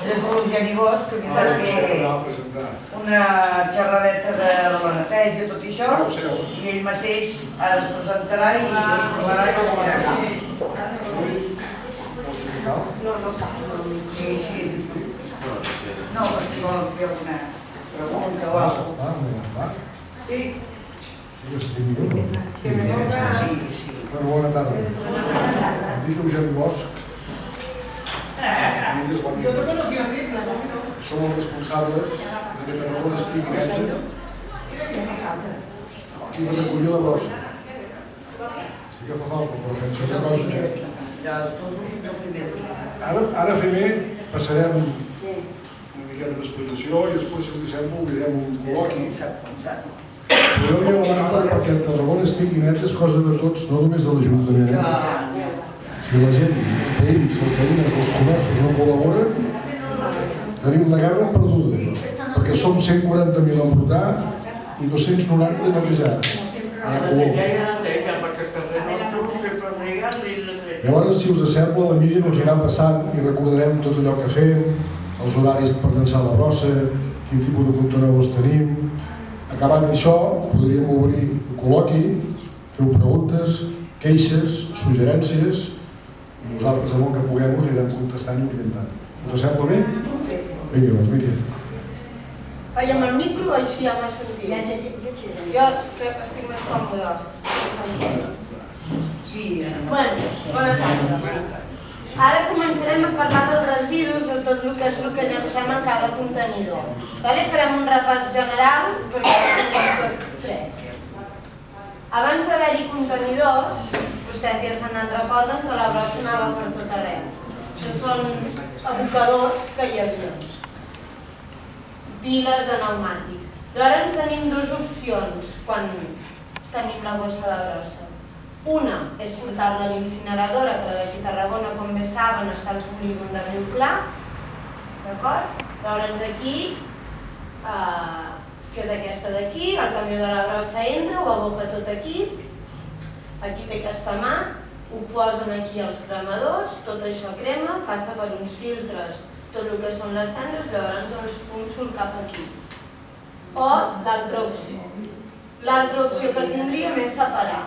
És l'Eugeni Bosch, que vindrà a fer una xerradeta de la neteja i tot això, i ell mateix ara es presentarà i parlarà i ho veurà. No cal. Sí, sí. No, perquè volen fer alguna pregunta o alguna cosa. Sí. Bona tarda. Em dic Eugeni Bosch. Som els responsables que Tarragona estigui neta i de recollir la brossa. Sí que fa falta, però penso una cosa. Ara primer passarem una miqueta d'explicació i després, si us sembla, obrirem un col·loqui. Podeu dir la mà perquè Tarragona estigui neta és cosa de tots, no només de l'Ajuntament. Si la gent, els veïns, les veïnes, els comerços no col·laboren, tenim la guerra perduda, perquè som 140.000 a portar i 290 a netejar. Llavors, si us sembla, la Míriam ens anirà passant i recordarem tot allò que fem, els horaris per llançar la brossa, quin tipus de contenedors tenim. Acabat d'això, podríem obrir un col·loqui, feu preguntes, queixes, suggerències, i nosaltres, amb el que puguem, us anirem contestant i orientant. Us sembla bé? Vinga, doncs, Míriam. Veiem el micro, així ja m'ha sentit. Jo estic més còmode. Sí, bona tarda. Ara començarem a parlar dels residus, de tot el que llancem en cada contenidor. Farem un repàs general, perquè tenim tot tres. Abans d'haver-hi contenidors, vostès ja se n'en recorden que la brossa anava per tot arreu. Això són abocadors que hi havia. Piles de pneumàtics. Llavors tenim dues opcions quan tenim la bossa de brossa. Una és portar-la a l'incineradora, que d'aquí a Tarragona, com bé saben, està al polígon de Riu Clar. D'acord? Llavors aquí, que és aquesta d'aquí, el camió de la brossa entra, ho aboca tot aquí. Aquí té aquesta mà, ho posen aquí als cremadors, tot això crema, passa per uns filtres, tot el que són les cendres, llavors els fums surt cap aquí. O l'altra opció. L'altra opció que tindríem és separar.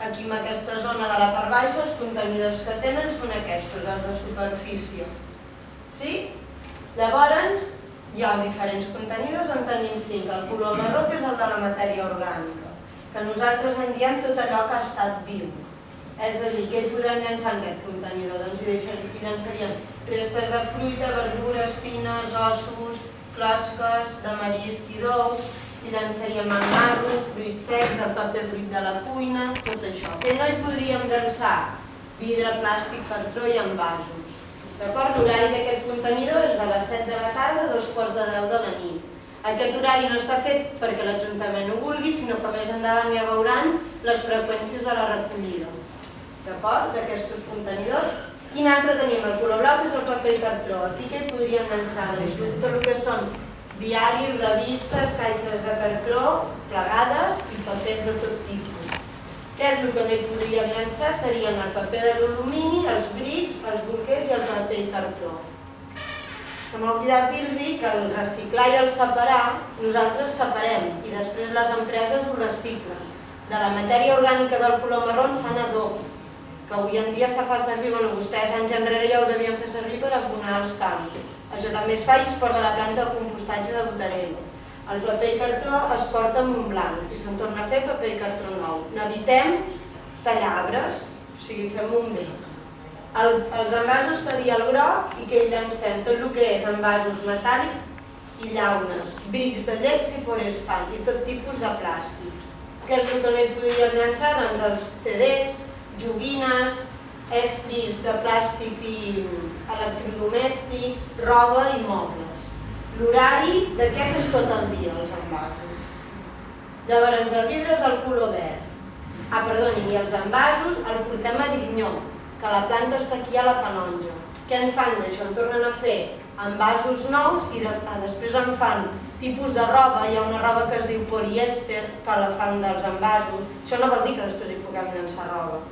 Aquí en aquesta zona de la part baixa, els contenidors que tenen són aquests, els de superfície. Sí? Llavors, hi ha diferents contenidors, en tenim 5. El color marró, que és el de la matèria orgànica, que nosaltres en diem tot allò que ha estat viu. És a dir, què hi podem llançar en aquest contenidor? Doncs hi llançaríem restes de fruita, verdures, espines, ossos, closques, de marisc i d'ou, hi llançaríem el marro, fruits secs, el paper bruit de la cuina, tot això. Què no hi podríem llançar? Vidre, plàstic, cartró i envasos. D'acord? L'horari d'aquest contenidor és de les 7 de la tarda a 2:45 de la nit. Aquest horari no està fet perquè l'Ajuntament ho vulgui, sinó que més endavant ja veuran les freqüències de la recollida. D'acord? D'aquests contenidors. Quin altre tenim? El color blau, que és el paper i cartró. Aquí què hi podríem llançar? Tot el que són diaris, revistes, caixes de cartró, plegades i papers de tot tipus. Què és el que no hi podríem llançar? Serien el paper de l'alumini, els brics, els bolquers i el paper i cartró. Se m'ha oblidat dir-los que el reciclar i el separar, nosaltres separem i després les empreses ho reciclen. De la matèria orgànica del color marró en fan adob, que avui en dia se fa servir, vostès anys enrere ja ho devien fer servir per abonar els camps. Això també es fa i es porta a la planta de compostatge de Botarell. El paper i cartró es porta amb un blanc i se'n torna a fer paper i cartró nou. N'evitem tallar arbres, o sigui, fem un bé. Els envasos seria el groc i que hi llancem tot el que és envasos metàl·lics i llaunes, brics de llet i forespan i tot tipus de plàstics. Què és el que no hi podríem llançar? Doncs els CDs, joguines, estris de plàstic i electrodomèstics, roba i mobles. L'horari d'aquest és tot el dia, els envasos. Llavors, el vidre és el color verd. I els envasos el portem a Grinyó, que la planta està aquí a la Canonja. Què en fan d'això? En tornen a fer envasos nous i després en fan tipus de roba. Hi ha una roba que es diu polièster, que la fan dels envasos. Això no vol dir que després hi puguem llançar roba.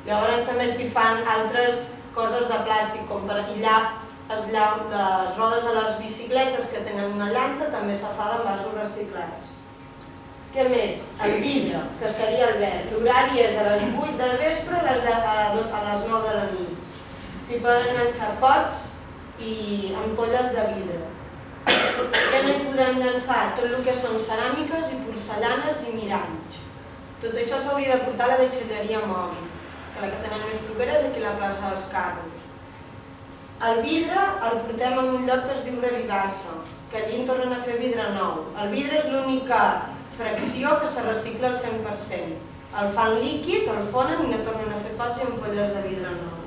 Llavors també s'hi fan altres coses de plàstic, com per aïllar les rodes de les bicicletes que tenen una llanta també se fa d'envasos reciclats. Què més? El vidre, que seria el verd. L'horari és a les 8 del vespre a les 9 de la nit. S'hi poden llançar pots i ampolles de vidre. Què no hi podem llançar? Tot el que són ceràmiques i porcellanes i miralls. Tot això s'hauria de portar a la deixalleria mòbil, que la que tenen més propera és aquí a la plaça dels Carros. El vidre el portem en un lloc que es diu Revibassa, que allí en tornen a fer vidre nou. El vidre és l'única fracció que se recicla al 100%. El fan líquid, el fonen i no tornen a fer pots i ampolles de vidre nou.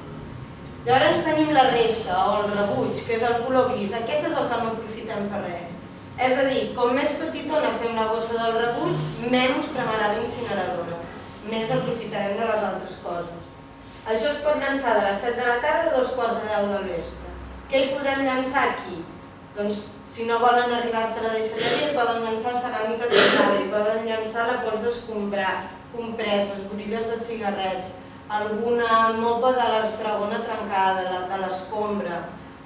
Llavors tenim la resta, o el rebuig, que és el color gris. Aquest és el que no aprofitem per res. És a dir, com més petitona fem la bossa del rebuig, menys cremarà l'incineradora. Més aprofitarem de les altres coses. Això es pot llançar de les 7 de la tarda a 2:45 del vespre. Què hi podem llançar aquí? Doncs, si no volen arribar-se a la deixalleria, poden llançar ceràmica trencada, i poden llançar la pols d'escombrar, compreses, borilles de cigarrets, alguna mopa de la fregona trencada, de l'escombra,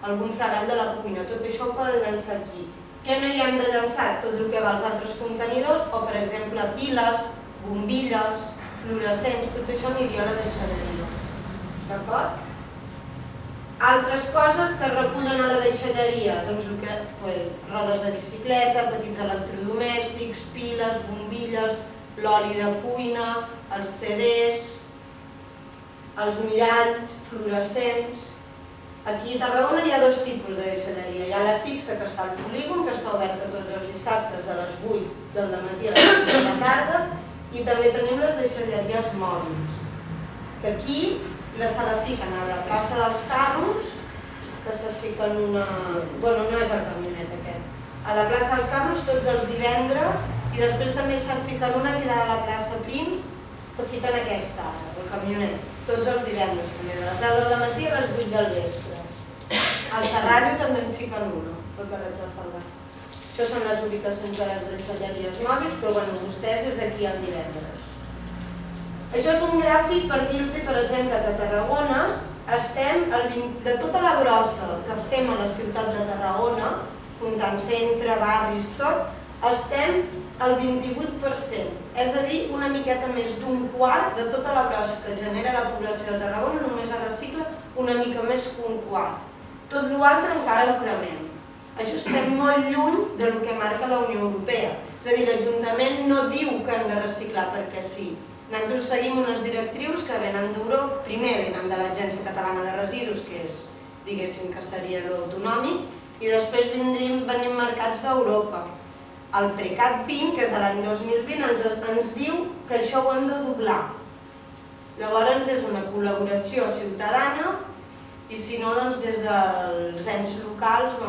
algun fregall de la cuina, tot això ho poden llançar aquí. Què no hi hem de llançar? Tot el que va als altres contenidors, o per exemple piles, bombilles, fluorescents, tot això aniria a la deixalleria. D'acord? Altres coses que es recullen a la deixalleria, doncs rodes de bicicleta, petits electrodomèstics, piles, bombilles, l'oli de cuina, els CDs, els miralls, fluorescents. Aquí a Tarragona hi ha dos tipus de deixalleria. Hi ha la fixa, que està al polígon, que està oberta tots els dissabtes de les 8 del matí a les 8 de la tarda, i també tenim les deixalleries mòbils, que aquí se la fiquen a la plaça dels Carros, que se fiquen una... Bueno, no és el camionet aquest. A la plaça dels Carros tots els divendres, i després també se'n fiquen una que hi ha a la plaça Prim, que fiquen aquesta, el camionet, tots els divendres també, de les 10 del matí a les 8 del vespre. Al Serrallo també en fiquen una, pel carrer de Trafalgar. Això són les ubicacions de les deixalleries mòbils, però bueno, vostès és aquí el divendres. Això és un gràfic per dir-los, per exemple, que a Tarragona estem, de tota la brossa que fem a la ciutat de Tarragona, comptant centre, barris, tot, estem al 28%, és a dir, una miqueta més d'un quart de tota la brossa que genera la població de Tarragona només es recicla una mica més que un quart. Tot l'altre encara ho cremem. Això estem molt lluny del que marca la Unió Europea. És a dir, l'Ajuntament no diu que hem de reciclar perquè sí. Nosaltres seguim unes directrius que venen d'Europa, primer venen de l'Agència Catalana de Residus, que és, diguéssim, que seria l'autonòmic, i després venim marcats d'Europa. El PRECAT 20, que és l'any 2020, ens diu que això ho hem de doblar. Llavors és una col·laboració ciutadana i si no, des dels ens locals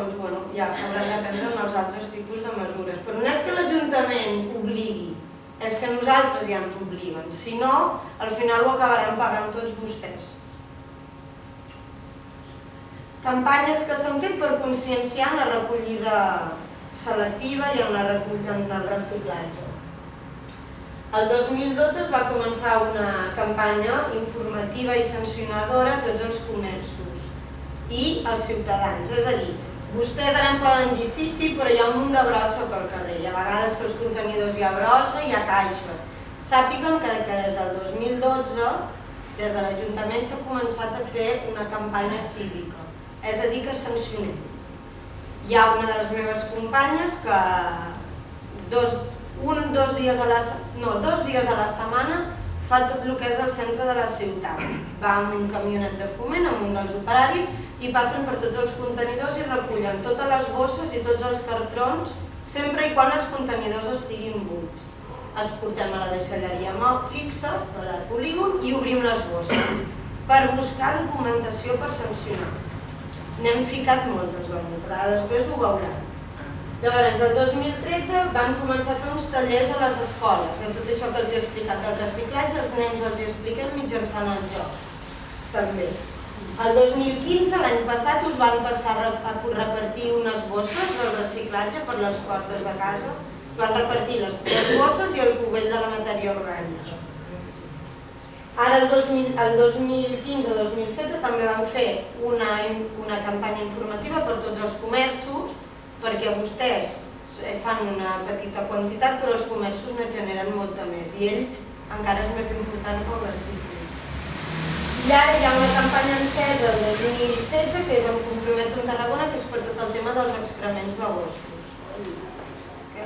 ja s'hauran de prendre els altres tipus de mesures. Però no és que l'Ajuntament obligui, és que nosaltres ja ens obliguen. Si no, al final ho acabaran pagant tots vostès. Campanyes que s'han fet per conscienciar en la recollida selectiva i en la recollida del reciclatge. El 2012 es va començar una campanya informativa i sancionadora a tots els comerços i als ciutadans. És a dir, vostès ara em poden dir sí, però hi ha un munt de brossa pel carrer. I a vegades que els contenidors hi ha brossa i hi ha caixes. Sàpiguen que des del 2012, des de l'Ajuntament s'ha començat a fer una campanya cívica. És a dir, que sancionem. Hi ha una de les meves companyes que dos dies a la setmana fa tot el que és el centre de la ciutat. Va amb un camionet de foment, amb un dels operaris, i passen per tots els contenidors i recullen totes les bosses i tots els cartrons, sempre i quan els contenidors estiguin buits. Els portem a la deixalleria fixa de la polígon i obrim les bosses per buscar documentació per sancionar. N'hem ficat moltes, després ho veuran. Llavors, el 2013 van començar a fer uns tallers a les escoles, de tot això que els he explicat del reciclatge, els nens els hi expliquem mitjançant el joc, també. El 2015, l'any passat, us van passar a repartir unes bosses del reciclatge per les portes de casa. Van repartir les 3 bosses i el cubell de la matèria orgànica. Ara, el 2015-2016, també vam fer una campanya informativa per tots els comerços, perquè vostès fan una petita quantitat, però els comerços ne generen molta més, i ells encara és més important com les xifres. I ara hi ha una campanya encesa el 2016, que és Em comprometo amb Tarragona, que és per tot el tema dels excrements de gossos.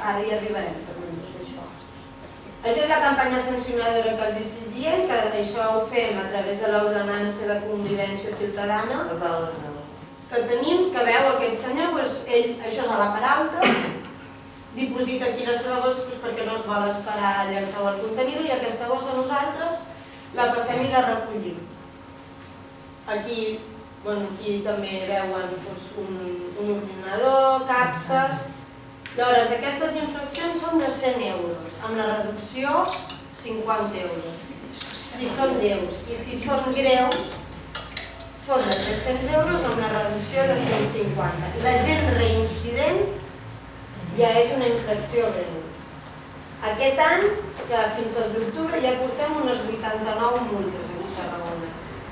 Ara hi arribarem també amb això. Això és la campanya sancionadora que els estic dient, que això ho fem a través de l'ordenança de convivència ciutadana que tenim, que veu aquest senyor, ell, això és a la Peralta, diposita aquí la seva bossa perquè no es vol esperar a llançar el contenidor, i aquesta bossa nosaltres la passem i la recollim. Aquí també veuen un ordinador, capses. Llavors, aquestes infraccions són de 100 euros, amb la reducció 50 euros. Si són lleus i si són greus, són de 300 euros amb la reducció de 150. La gent reincident ja és una infracció greu. Aquest any, que fins al d'octubre, ja portem unes 89 multes a Tarragona.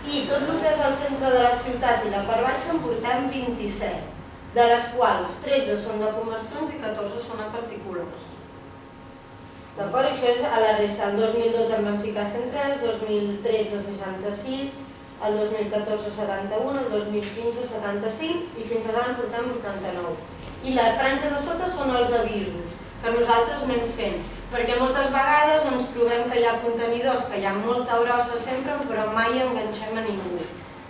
I tot el que és el centre de la ciutat i la part baixa en portem 27, de les quals 13 són de comerciants i 14 són a particulars. D'acord? Això és a la resta. El 2012 en vam ficar 103, 2013 66, el 2014 71, el 2015 75 i fins ara en portem 89. I la franja de sota són els avisos, que nosaltres anem fent, perquè moltes vegades ens trobem que hi ha contenidors que hi ha molta brossa sempre, però mai enganxem a ningú.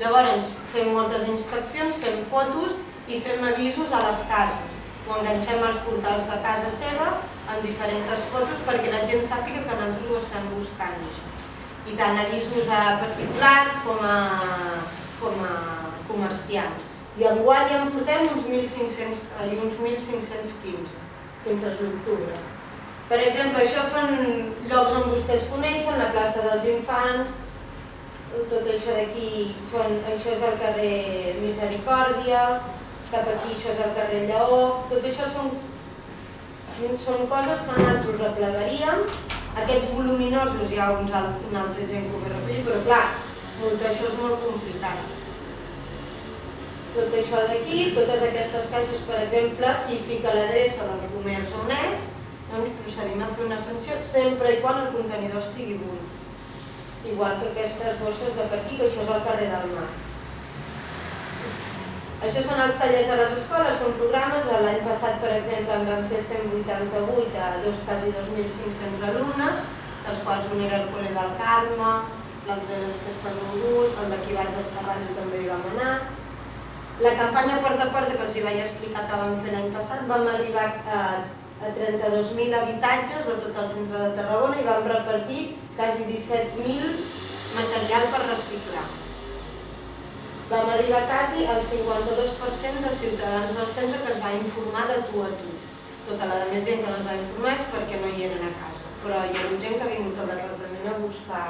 Llavors fem moltes inspeccions, fem fotos i fem avisos a les cases. Ho enganxem als portals de casa seva amb diferents fotos perquè la gent sàpiga que nosaltres ho estem buscant. I tant avisos a particulars com a comerciants. I enguany ja en portem uns 1.515 fins a l'octubre. Per exemple, això són llocs on vostès coneixen, la plaça dels Infants, tot això d'aquí, això és el carrer Misericòrdia, cap aquí això és el carrer Lleó, tot això són coses que nosaltres replegaríem. Aquests voluminosos hi ha una altra gent que ho ve recollir, però clar, això és molt complicat. Tot això d'aquí, totes aquestes caixes, per exemple, si fica l'adreça del comerç on és, doncs procedim a fer una sanció sempre i quan el contenidor estigui buit. Igual que aquestes bosses de per aquí, que això és el carrer del Mar. Això són els tallers a les escoles, són programes. L'any passat, per exemple, en vam fer 188 a quasi 2.500 alumnes, dels quals un era el Col·le del Carme, l'altre era el César August, el d'aquí baix al Serrallo també hi vam anar. La campanya Porta a Porta, que els hi vaig explicar que vam fer l'any passat, vam arribar a 32.000 habitatges de tot el centre de Tarragona i vam repartir quasi 17.000 material per reciclar. Vam arribar quasi al 52% de ciutadans del centre que es va informar de tu a tu. Tota la més gent que no es va informar és perquè no hi eren a casa, però hi ha gent que ha vingut al departament a buscar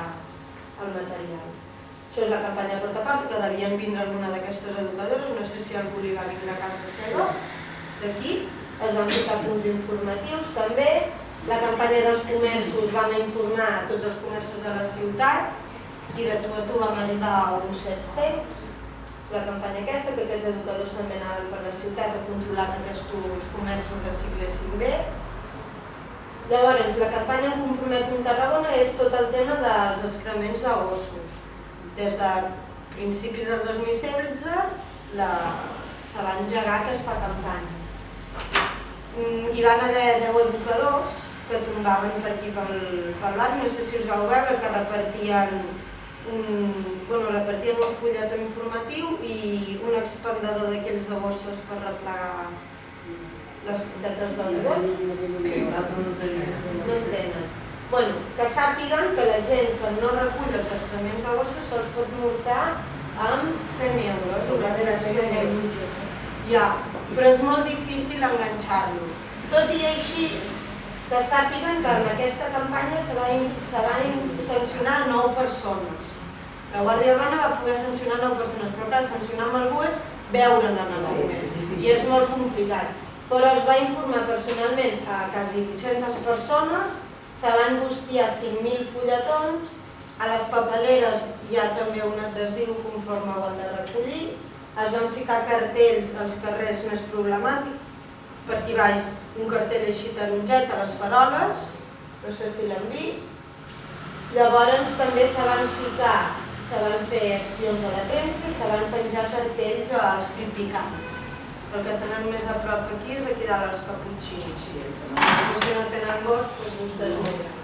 el material. Això és la campanya Porta a Porta, que devien vindre alguna d'aquestes educadores, no sé si algú li va vindre a casa seva, d'aquí. Es van ficar punts informatius també. La campanya dels comerços vam informar a tots els comerços de la ciutat i de tu a tu vam arribar a uns 700. És la campanya aquesta, que aquests educadors també anaven per la ciutat a controlar que aquests comerços reciclessin bé. Llavors, la campanya Em comprometo amb Tarragona és tot el tema dels excrements de gossos. Des de principis del 2016 se va engegar aquesta campanya. Hi van haver 10 educadors que tombaven per aquí per l'any, no sé si us vau veure, que repartien un fulletó informatiu i un expandador d'aquells de bosses per replegar les puntetes del gos. No en tenen. Que sàpiguen que la gent que no recull els excrements de gossos se'ls pot multar amb 100 euros. Ja, però és molt difícil enganxar-los. Tot i així, que sàpiguen que en aquesta campanya se van sancionar 9 persones. La Guàrdia Urbana va poder sancionar 9 persones, però clar, sancionar amb algú és veure'n en el moment, i és molt complicat. Però es va informar personalment a quasi 800 persones, se van bustiar 5.000 fulletons A les papeleres hi ha també un adhesiu conforme ho han de recollir. Es van ficar cartells als carrers més problemàtics. Per aquí baix un cartell així taronget a les faroles, no sé si l'han vist. Llavors també se van fer accions a la premsa i se van penjar cartells als criticants. El que tenen més a prop aquí és aquí dalt els caputxins. Si no tenen gos, doncs vostès no.